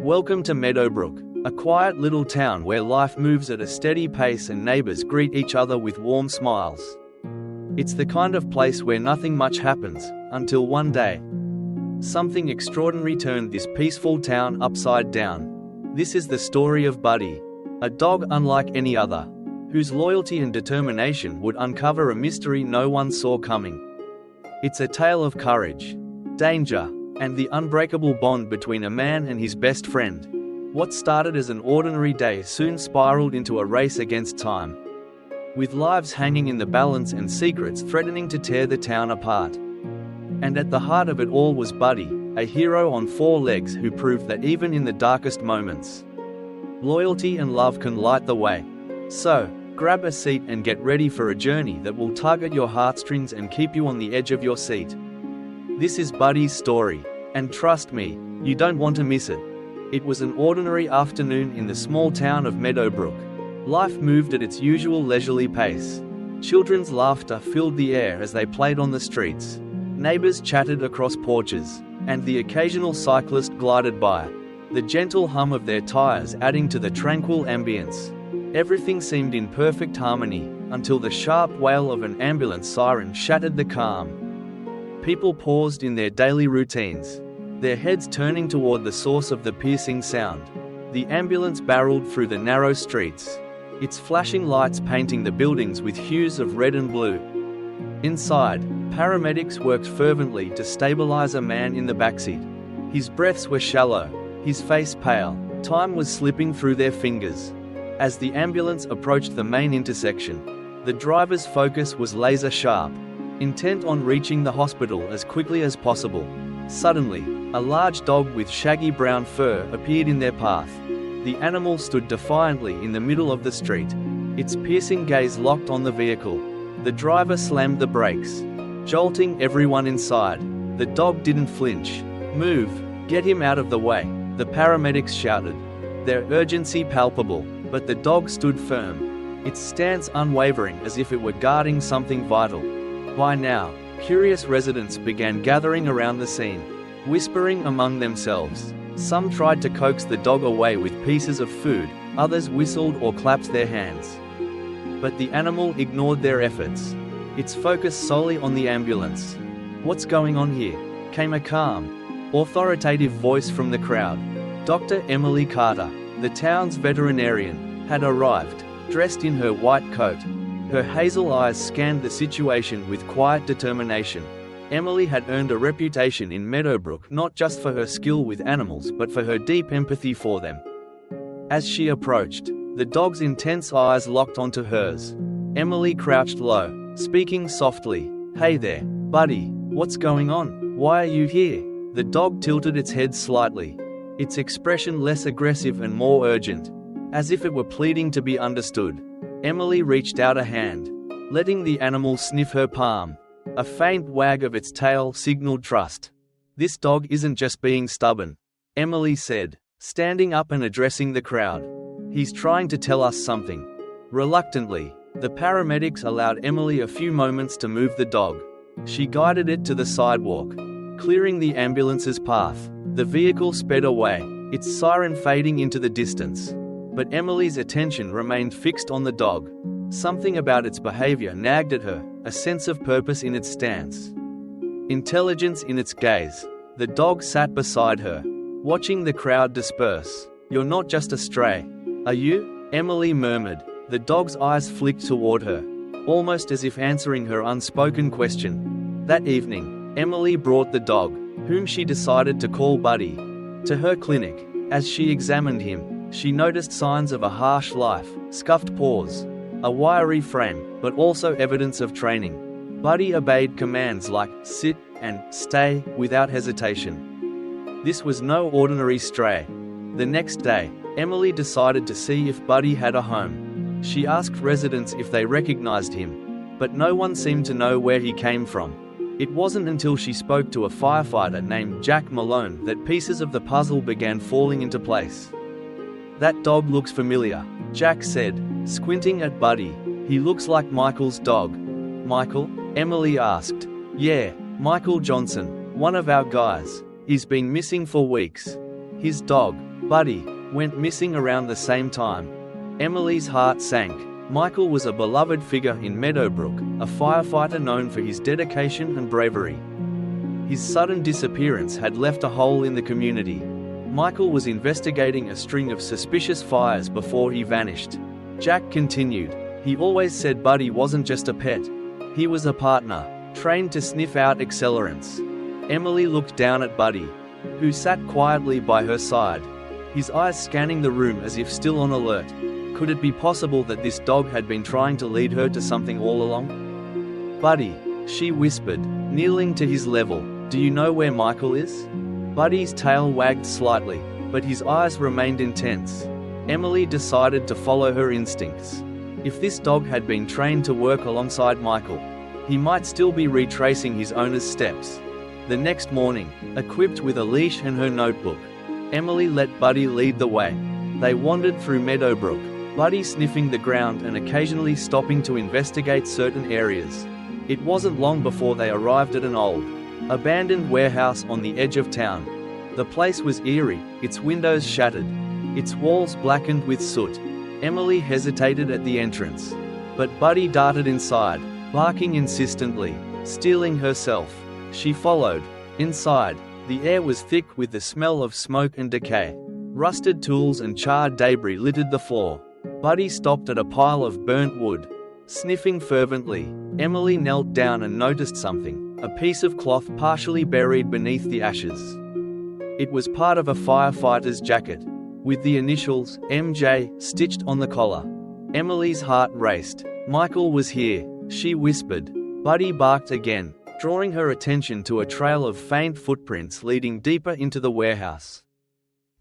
Welcome to Meadowbrook, a quiet little town where life moves at a steady pace and neighbors greet each other with warm smiles. It's the kind of place where nothing much happens, until one day, something extraordinary turned this peaceful town upside down. This is the story of Buddy, a dog unlike any other, whose loyalty and determination would uncover a mystery no one saw coming. It's a tale of courage, danger, and the unbreakable bond between a man and his best friend. What started as an ordinary day soon spiraled into a race against time, with lives hanging in the balance and secrets threatening to tear the town apart. And at the heart of it all was Buddy, a hero on four legs who proved that even in the darkest moments, loyalty and love can light the way. So, grab a seat and get ready for a journey that will tug at your heartstrings and keep you on the edge of your seat. This is Buddy's story, and trust me, you don't want to miss it. It was an ordinary afternoon in the small town of Meadowbrook. Life moved at its usual leisurely pace. Children's laughter filled the air as they played on the streets. Neighbors chatted across porches, and the occasional cyclist glided by, the gentle hum of their tires adding to the tranquil ambience. Everything seemed in perfect harmony, until the sharp wail of an ambulance siren shattered the calm. People paused in their daily routines, their heads turning toward the source of the piercing sound. The ambulance barreled through the narrow streets, its flashing lights painting the buildings with hues of red and blue. Inside, paramedics worked fervently to stabilize a man in the backseat. His breaths were shallow, his face pale, time was slipping through their fingers. As the ambulance approached the main intersection, the driver's focus was laser sharp, intent on reaching the hospital as quickly as possible. Suddenly, a large dog with shaggy brown fur appeared in their path. The animal stood defiantly in the middle of the street, its piercing gaze locked on the vehicle. The driver slammed the brakes, jolting everyone inside. The dog didn't flinch. "Move, get him out of the way," the paramedics shouted, their urgency palpable, but the dog stood firm, its stance unwavering as if it were guarding something vital. By now, curious residents began gathering around the scene, whispering among themselves. Some tried to coax the dog away with pieces of food, others whistled or clapped their hands. But the animal ignored their efforts, its focus solely on the ambulance. "What's going on here?" came a calm, authoritative voice from the crowd. Dr. Emily Carter, the town's veterinarian, had arrived, dressed in her white coat. Her hazel eyes scanned the situation with quiet determination. Emily had earned a reputation in Meadowbrook not just for her skill with animals but for her deep empathy for them. As she approached, the dog's intense eyes locked onto hers. Emily crouched low, speaking softly. "Hey there, Buddy, what's going on? Why are you here?" The dog tilted its head slightly, its expression less aggressive and more urgent, as if it were pleading to be understood. Emily reached out a hand, letting the animal sniff her palm. A faint wag of its tail signaled trust. "This dog isn't just being stubborn," Emily said, standing up and addressing the crowd. "He's trying to tell us something." Reluctantly, the paramedics allowed Emily a few moments to move the dog. She guided it to the sidewalk, clearing the ambulance's path. The vehicle sped away, its siren fading into the distance. But Emily's attention remained fixed on the dog. Something about its behavior nagged at her, a sense of purpose in its stance, intelligence in its gaze. The dog sat beside her, watching the crowd disperse. "You're not just a stray, are you?" Emily murmured. The dog's eyes flicked toward her, almost as if answering her unspoken question. That evening, Emily brought the dog, whom she decided to call Buddy, to her clinic. As she examined him, she noticed signs of a harsh life, scuffed paws, a wiry frame, but also evidence of training. Buddy obeyed commands like sit and stay without hesitation. This was no ordinary stray. The next day, Emily decided to see if Buddy had a home. She asked residents if they recognized him, but no one seemed to know where he came from. It wasn't until she spoke to a firefighter named Jack Malone that pieces of the puzzle began falling into place. "That dog looks familiar," Jack said, squinting at Buddy. "He looks like Michael's dog." "Michael?" Emily asked. "Yeah, Michael Johnson, one of our guys. He's been missing for weeks. His dog, Buddy went missing around the same time. Emily's heart sank. Michael was a beloved figure in Meadowbrook, a firefighter known for his dedication and bravery. His sudden disappearance had left a hole in the community. Michael was investigating a string of suspicious fires before he vanished. Jack continued, "He always said Buddy wasn't just a pet. He was a partner, trained to sniff out accelerants." Emily looked down at Buddy, who sat quietly by her side, his eyes scanning the room as if still on alert. Could it be possible that this dog had been trying to lead her to something all along? "Buddy," she whispered, kneeling to his level, "do you know where Michael is?" Buddy's tail wagged slightly, but his eyes remained intense. Emily decided to follow her instincts. If this dog had been trained to work alongside Michael, he might still be retracing his owner's steps. The next morning, equipped with a leash and her notebook, Emily let Buddy lead the way. They wandered through Meadowbrook, Buddy sniffing the ground and occasionally stopping to investigate certain areas. It wasn't long before they arrived at an old, abandoned warehouse on the edge of town. The place was eerie, its windows shattered, its walls blackened with soot. Emily hesitated at the entrance, but Buddy darted inside, barking insistently, steeling herself. She followed. Inside, the air was thick with the smell of smoke and decay. Rusted tools and charred debris littered the floor. Buddy stopped at a pile of burnt wood, sniffing fervently. Emily knelt down and noticed something, a piece of cloth partially buried beneath the ashes. It was part of a firefighter's jacket, with the initials, MJ, stitched on the collar. Emily's heart raced. "Michael was here," she whispered. Buddy barked again, drawing her attention to a trail of faint footprints leading deeper into the warehouse.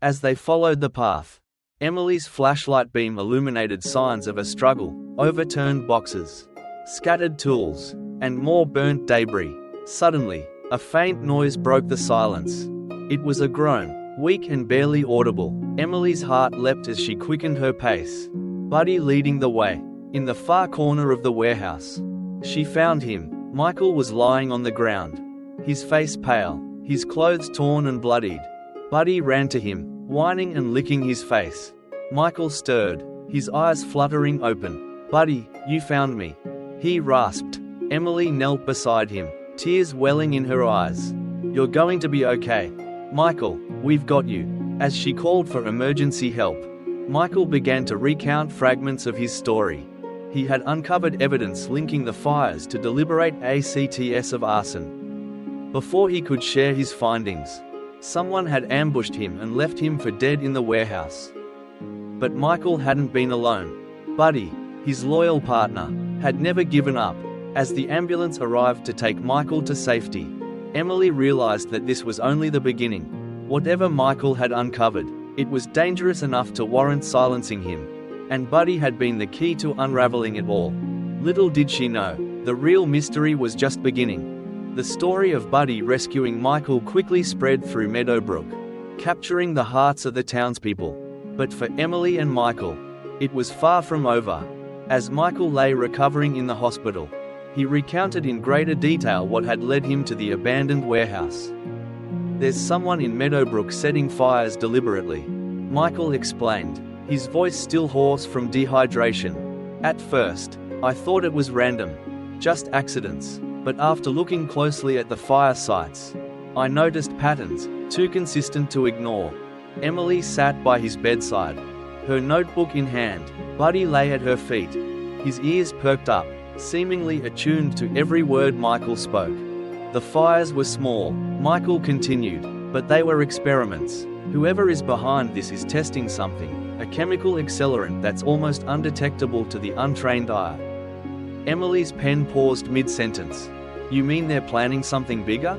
As they followed the path, Emily's flashlight beam illuminated signs of a struggle, overturned boxes, scattered tools, and more burnt debris. Suddenly, a faint noise broke the silence. It was a groan, weak and barely audible. Emily's heart leapt as she quickened her pace. Buddy leading the way. In the far corner of the warehouse, she found him. Michael was lying on the ground, his face pale, his clothes torn and bloodied. Buddy ran to him, whining and licking his face. Michael stirred, his eyes fluttering open. "Buddy, you found me," he rasped. Emily knelt beside him, tears welling in her eyes. "You're going to be okay. Michael, we've got you." As she called for emergency help, Michael began to recount fragments of his story. He had uncovered evidence linking the fires to deliberate acts of arson. Before he could share his findings, someone had ambushed him and left him for dead in the warehouse. But Michael hadn't been alone. Buddy, his loyal partner, had never given up. As the ambulance arrived to take Michael to safety, Emily realized that this was only the beginning. Whatever Michael had uncovered, it was dangerous enough to warrant silencing him. And Buddy had been the key to unraveling it all. Little did she know, the real mystery was just beginning. The story of Buddy rescuing Michael quickly spread through Meadowbrook, capturing the hearts of the townspeople. But for Emily and Michael, it was far from over. As Michael lay recovering in the hospital, he recounted in greater detail what had led him to the abandoned warehouse. "There's someone in Meadowbrook setting fires deliberately," Michael explained, his voice still hoarse from dehydration. "At first, I thought it was random, just accidents, but after looking closely at the fire sites, I noticed patterns, too consistent to ignore." Emily sat by his bedside, her notebook in hand. Buddy lay at her feet, his ears perked up, seemingly attuned to every word Michael spoke. "The fires were small," Michael continued, "but they were experiments. Whoever is behind this is testing something, a chemical accelerant that's almost undetectable to the untrained eye." Emily's pen paused mid-sentence. "You mean they're planning something bigger?"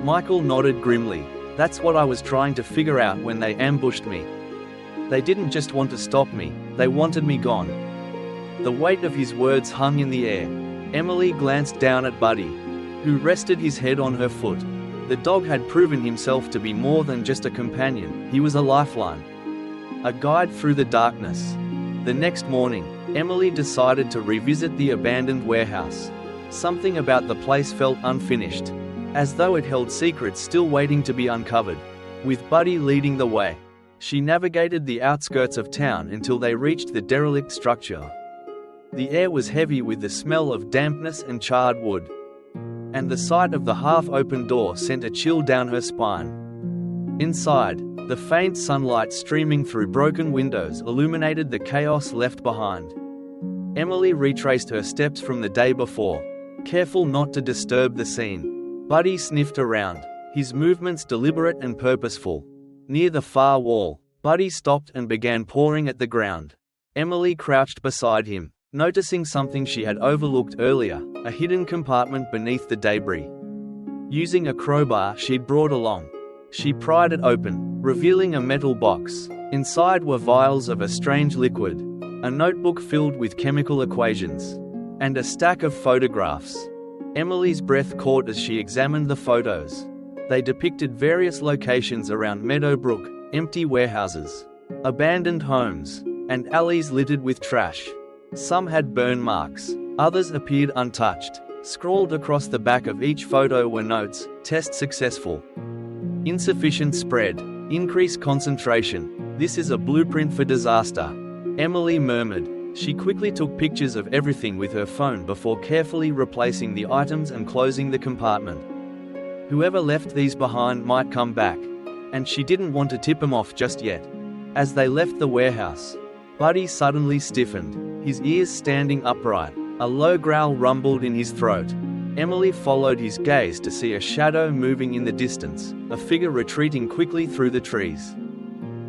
Michael nodded grimly. "That's what I was trying to figure out when they ambushed me. They didn't just want to stop me, they wanted me gone." The weight of his words hung in the air. Emily glanced down at Buddy, who rested his head on her foot. The dog had proven himself to be more than just a companion, he was a lifeline, a guide through the darkness. The next morning, Emily decided to revisit the abandoned warehouse. Something about the place felt unfinished, as though it held secrets still waiting to be uncovered. With Buddy leading the way, She navigated the outskirts of town until they reached the derelict structure. The air was heavy with the smell of dampness and charred wood, and the sight of the half-open door sent a chill down her spine. Inside, the faint sunlight streaming through broken windows illuminated the chaos left behind. Emily retraced her steps from the day before, careful not to disturb the scene. Buddy sniffed around, his movements deliberate and purposeful. Near the far wall, Buddy stopped and began pawing at the ground. Emily crouched beside him, noticing something she had overlooked earlier, a hidden compartment beneath the debris. Using a crowbar she'd brought along, she pried it open, revealing a metal box. Inside were vials of a strange liquid, a notebook filled with chemical equations, and a stack of photographs. Emily's breath caught as she examined the photos. They depicted various locations around Meadowbrook, empty warehouses, abandoned homes, and alleys littered with trash. Some had burn marks, others appeared untouched. Scrawled across the back of each photo were notes: test successful, insufficient spread, increase concentration, this is a blueprint for disaster, Emily murmured. She quickly took pictures of everything with her phone before carefully replacing the items and closing the compartment. Whoever left these behind might come back, and she didn't want to tip him off just yet. As they left the warehouse, Buddy suddenly stiffened, his ears standing upright. A low growl rumbled in his throat. Emily followed his gaze to see a shadow moving in the distance, a figure retreating quickly through the trees.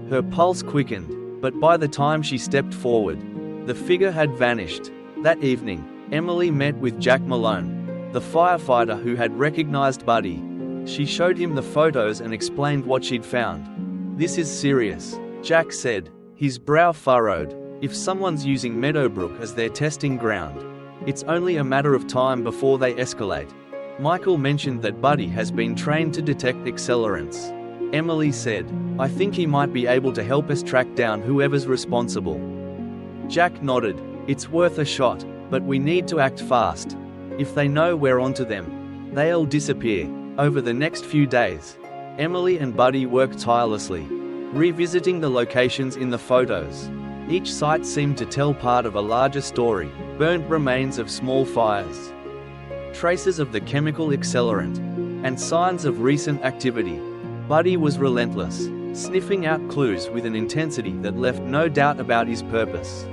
Her pulse quickened, but by the time she stepped forward, the figure had vanished. That evening, Emily met with Jack Malone, the firefighter who had recognized Buddy. She showed him the photos and explained what she'd found. "This is serious," Jack said, his brow furrowed. "If someone's using Meadowbrook as their testing ground, it's only a matter of time before they escalate." Michael mentioned that Buddy has been trained to detect accelerants. Emily said, "I think he might be able to help us track down whoever's responsible." Jack nodded. "It's worth a shot, but we need to act fast. If they know we're onto them, they'll disappear." Over the next few days, Emily and Buddy worked tirelessly, revisiting the locations in the photos. Each site seemed to tell part of a larger story: burnt remains of small fires, traces of the chemical accelerant, and signs of recent activity. Buddy was relentless, sniffing out clues with an intensity that left no doubt about his purpose.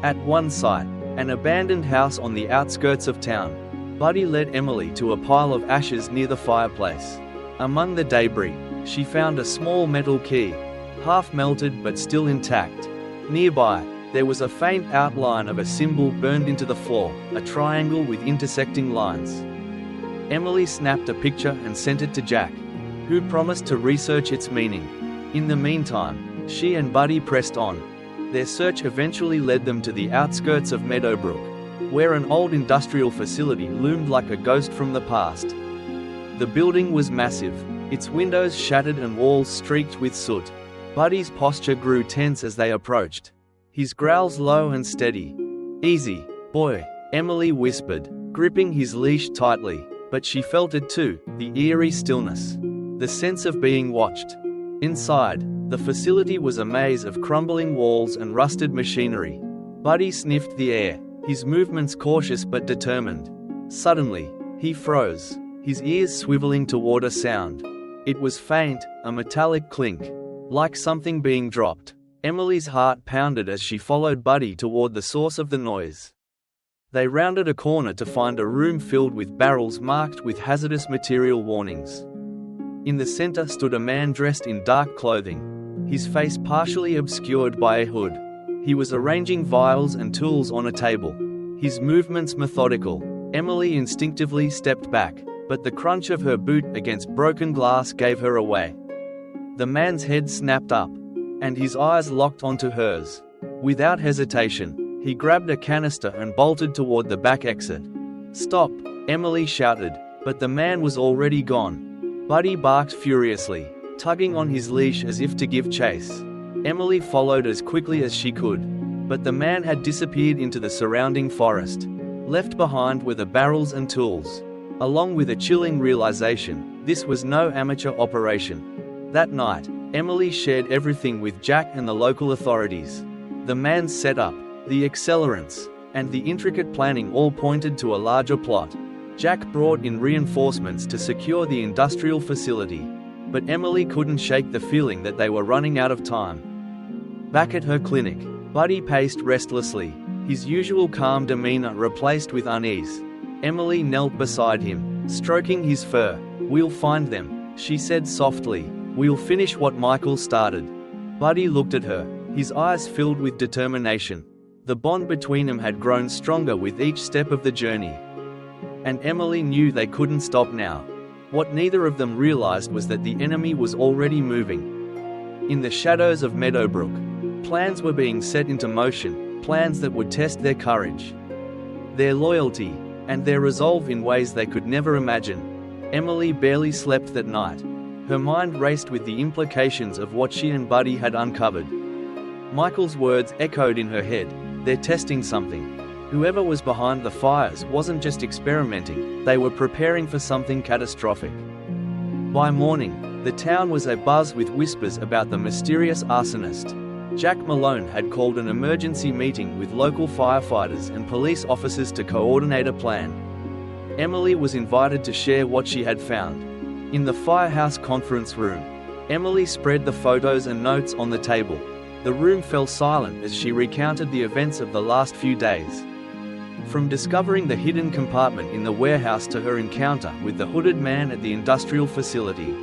At one site, an abandoned house on the outskirts of town, Buddy led Emily to a pile of ashes near the fireplace. Among the debris, she found a small metal key, half melted but still intact. Nearby, there was a faint outline of a symbol burned into the floor, a triangle with intersecting lines. Emily snapped a picture and sent it to Jack, who promised to research its meaning. In the meantime, she and Buddy pressed on. Their search eventually led them to the outskirts of Meadowbrook, where an old industrial facility loomed like a ghost from the past. The building was massive, its windows shattered and walls streaked with soot. Buddy's posture grew tense as they approached, his growls low and steady. "Easy, boy," Emily whispered, gripping his leash tightly, but she felt it too, the eerie stillness, the sense of being watched. Inside, the facility was a maze of crumbling walls and rusted machinery. Buddy sniffed the air, his movements cautious but determined. Suddenly, he froze, his ears swiveling toward a sound. It was faint, a metallic clink, like something being dropped. Emily's heart pounded as she followed Buddy toward the source of the noise. They rounded a corner to find a room filled with barrels marked with hazardous material warnings. In the center stood a man dressed in dark clothing, his face partially obscured by a hood. He was arranging vials and tools on a table, his movements methodical. Emily instinctively stepped back, but the crunch of her boot against broken glass gave her away. The man's head snapped up, and his eyes locked onto hers. Without hesitation, he grabbed a canister and bolted toward the back exit. "Stop!" Emily shouted, but the man was already gone. Buddy barked furiously, tugging on his leash as if to give chase. Emily followed as quickly as she could, but the man had disappeared into the surrounding forest. Left behind were the barrels and tools, along with a chilling realization: this was no amateur operation. That night, Emily shared everything with Jack and the local authorities. The man's setup, the accelerants, and the intricate planning all pointed to a larger plot. Jack brought in reinforcements to secure the industrial facility, but Emily couldn't shake the feeling that they were running out of time. Back at her clinic, Buddy paced restlessly, his usual calm demeanor replaced with unease. Emily knelt beside him, stroking his fur. "We'll find them," she said softly. "We'll finish what Michael started." Buddy looked at her, his eyes filled with determination. The bond between them had grown stronger with each step of the journey. And Emily knew they couldn't stop now. What neither of them realized was that the enemy was already moving. In the shadows of Meadowbrook, plans were being set into motion, plans that would test their courage, their loyalty, and their resolve in ways they could never imagine. Emily barely slept that night. Her mind raced with the implications of what she and Buddy had uncovered. Michael's words echoed in her head. "They're testing something." Whoever was behind the fires wasn't just experimenting, they were preparing for something catastrophic. By morning, the town was abuzz with whispers about the mysterious arsonist. Jack Malone had called an emergency meeting with local firefighters and police officers to coordinate a plan. Emily was invited to share what she had found. In the firehouse conference room, Emily spread the photos and notes on the table. The room fell silent as she recounted the events of the last few days. From discovering the hidden compartment in the warehouse to her encounter with the hooded man at the industrial facility.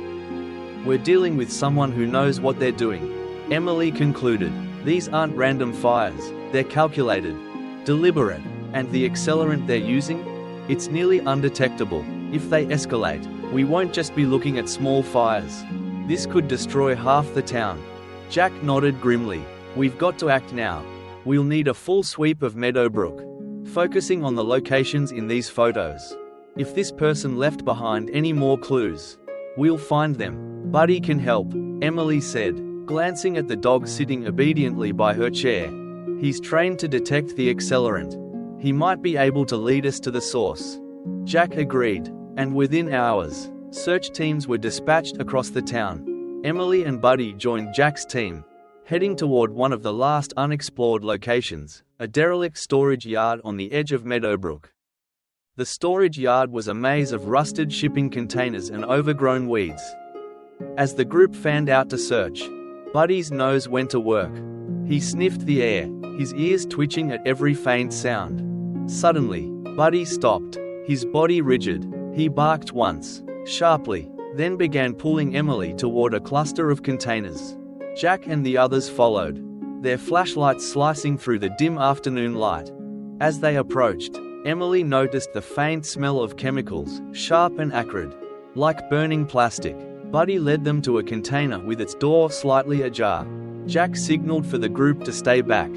"We're dealing with someone who knows what they're doing," Emily concluded. "These aren't random fires, they're calculated, deliberate, and the accelerant they're using? It's nearly undetectable. If they escalate, we won't just be looking at small fires. This could destroy half the town." Jack nodded grimly. "We've got to act now. We'll need a full sweep of Meadowbrook, focusing on the locations in these photos. If this person left behind any more clues, we'll find them." "Buddy can help," Emily said, glancing at the dog sitting obediently by her chair. "He's trained to detect the accelerant. He might be able to lead us to the source." Jack agreed, and within hours, search teams were dispatched across the town. Emily and Buddy joined Jack's team, heading toward one of the last unexplored locations, a derelict storage yard on the edge of Meadowbrook. The storage yard was a maze of rusted shipping containers and overgrown weeds. As the group fanned out to search, Buddy's nose went to work. He sniffed the air, his ears twitching at every faint sound. Suddenly, Buddy stopped, his body rigid. He barked once, sharply, then began pulling Emily toward a cluster of containers. Jack and the others followed, their flashlights slicing through the dim afternoon light. As they approached, Emily noticed the faint smell of chemicals, sharp and acrid, like burning plastic. Buddy led them to a container with its door slightly ajar. Jack signaled for the group to stay back,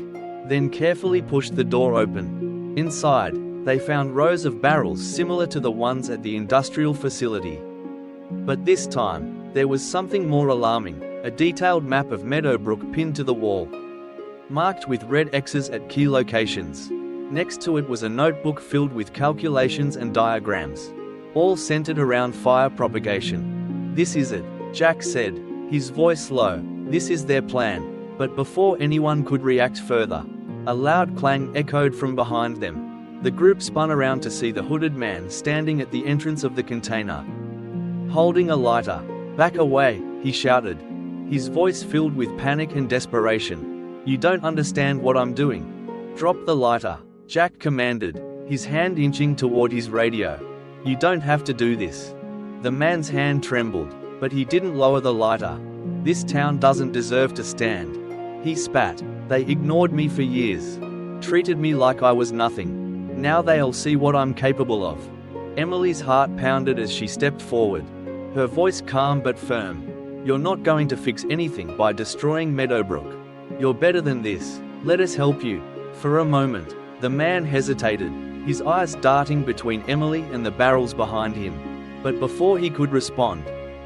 then carefully pushed the door open. Inside, they found rows of barrels similar to the ones at the industrial facility. But this time, there was something more alarming, a detailed map of Meadowbrook pinned to the wall, marked with red X's at key locations. Next to it was a notebook filled with calculations and diagrams, all centered around fire propagation. "This is it," Jack said, his voice low. "This is their plan." But before anyone could react further, a loud clang echoed from behind them. The group spun around to see the hooded man standing at the entrance of the container, holding a lighter. "Back away," he shouted, his voice filled with panic and desperation. "You don't understand what I'm doing. Drop the lighter," Jack commanded, his hand inching toward his radio. "You don't have to do this." The man's hand trembled, but he didn't lower the lighter. "This town doesn't deserve to stand," he spat. "They ignored me for years, treated me like I was nothing. Now they'll see what I'm capable of." Emily's heart pounded as she stepped forward, her voice calm but firm. "You're not going to fix anything by destroying Meadowbrook. You're better than this. Let us help you." For a moment, the man hesitated, his eyes darting between Emily and the barrels behind him. But before he could respond,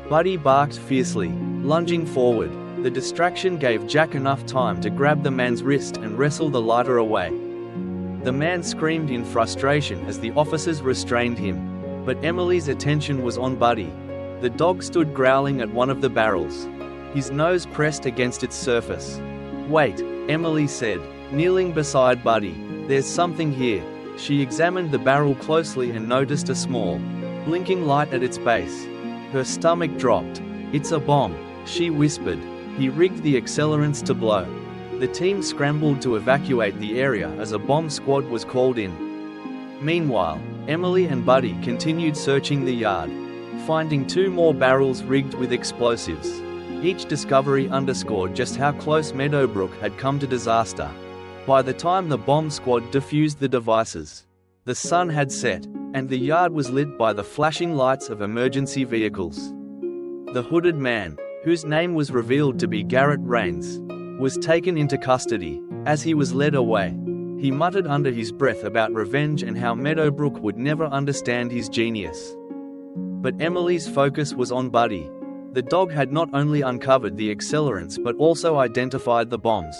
Buddy barked fiercely, lunging forward. The distraction gave Jack enough time to grab the man's wrist and wrestle the lighter away. The man screamed in frustration as the officers restrained him, but Emily's attention was on Buddy. The dog stood growling at one of the barrels, his nose pressed against its surface. "Wait," Emily said, kneeling beside Buddy. "There's something here." She examined the barrel closely and noticed a small, blinking light at its base. Her stomach dropped. "It's a bomb," she whispered. He rigged the accelerants to blow. The team scrambled to evacuate the area as a bomb squad was called in. Meanwhile, Emily and Buddy continued searching the yard, finding 2 more barrels rigged with explosives. Each discovery underscored just how close Meadowbrook had come to disaster. By the time the bomb squad defused the devices, the sun had set, and the yard was lit by the flashing lights of emergency vehicles. The hooded man, whose name was revealed to be Garrett Rains, was taken into custody. As he was led away, he muttered under his breath about revenge and how Meadowbrook would never understand his genius. But Emily's focus was on Buddy. The dog had not only uncovered the accelerants but also identified the bombs,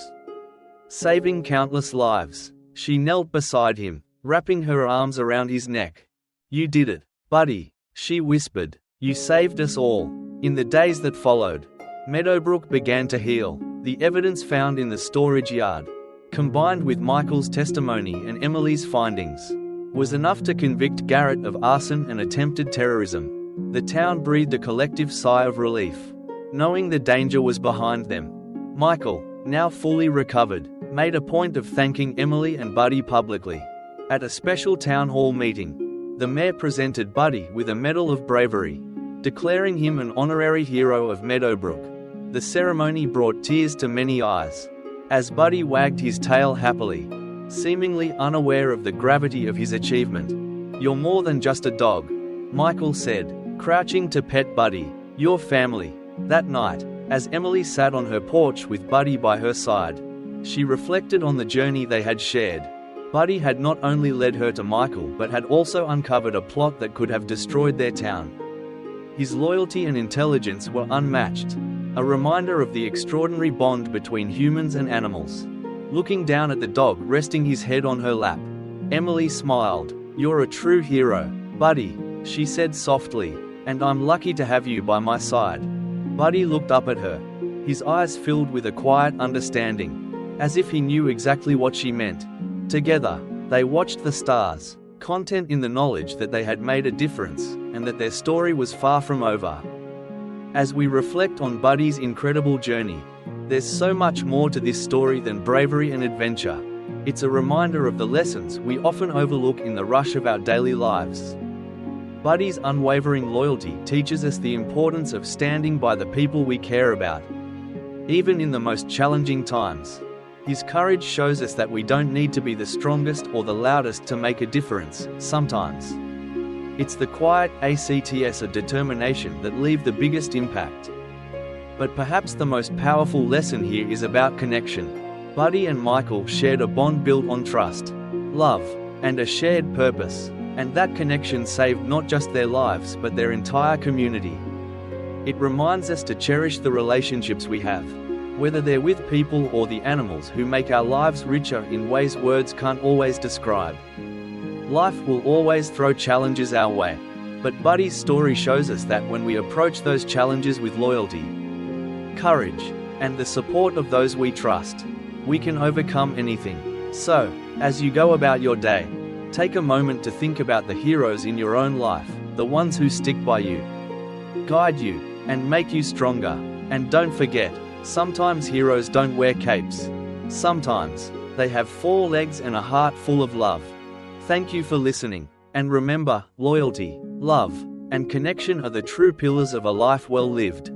saving countless lives. She knelt beside him, wrapping her arms around his neck. "You did it, Buddy," she whispered. "You saved us all." In the days that followed, Meadowbrook began to heal. The evidence found in the storage yard, combined with Michael's testimony and Emily's findings, was enough to convict Garrett of arson and attempted terrorism. The town breathed a collective sigh of relief, knowing the danger was behind them. Michael, now fully recovered, made a point of thanking Emily and Buddy publicly. At a special town hall meeting, the mayor presented Buddy with a Medal of Bravery, declaring him an honorary hero of Meadowbrook. The ceremony brought tears to many eyes, as Buddy wagged his tail happily, seemingly unaware of the gravity of his achievement. "You're more than just a dog," Michael said, crouching to pet Buddy. "You're family." That night, as Emily sat on her porch with Buddy by her side, she reflected on the journey they had shared. Buddy had not only led her to Michael but had also uncovered a plot that could have destroyed their town. His loyalty and intelligence were unmatched, a reminder of the extraordinary bond between humans and animals. Looking down at the dog resting his head on her lap, Emily smiled. "You're a true hero, Buddy," she said softly, "and I'm lucky to have you by my side." Buddy looked up at her, his eyes filled with a quiet understanding, as if he knew exactly what she meant. Together, they watched the stars, content in the knowledge that they had made a difference, and that their story was far from over. As we reflect on Buddy's incredible journey, there's so much more to this story than bravery and adventure. It's a reminder of the lessons we often overlook in the rush of our daily lives. Buddy's unwavering loyalty teaches us the importance of standing by the people we care about, even in the most challenging times. His courage shows us that we don't need to be the strongest or the loudest to make a difference. Sometimes it's the quiet acts of determination that leave the biggest impact. But perhaps the most powerful lesson here is about connection. Buddy and Michael shared a bond built on trust, love, and a shared purpose, and that connection saved not just their lives but their entire community. It reminds us to cherish the relationships we have, whether they're with people or the animals who make our lives richer in ways words can't always describe. Life will always throw challenges our way, but Buddy's story shows us that when we approach those challenges with loyalty, courage, and the support of those we trust, we can overcome anything. So, as you go about your day, take a moment to think about the heroes in your own life, the ones who stick by you, guide you, and make you stronger. And don't forget, sometimes heroes don't wear capes. Sometimes, they have 4 legs and a heart full of love. Thank you for listening, and remember, loyalty, love, and connection are the true pillars of a life well lived.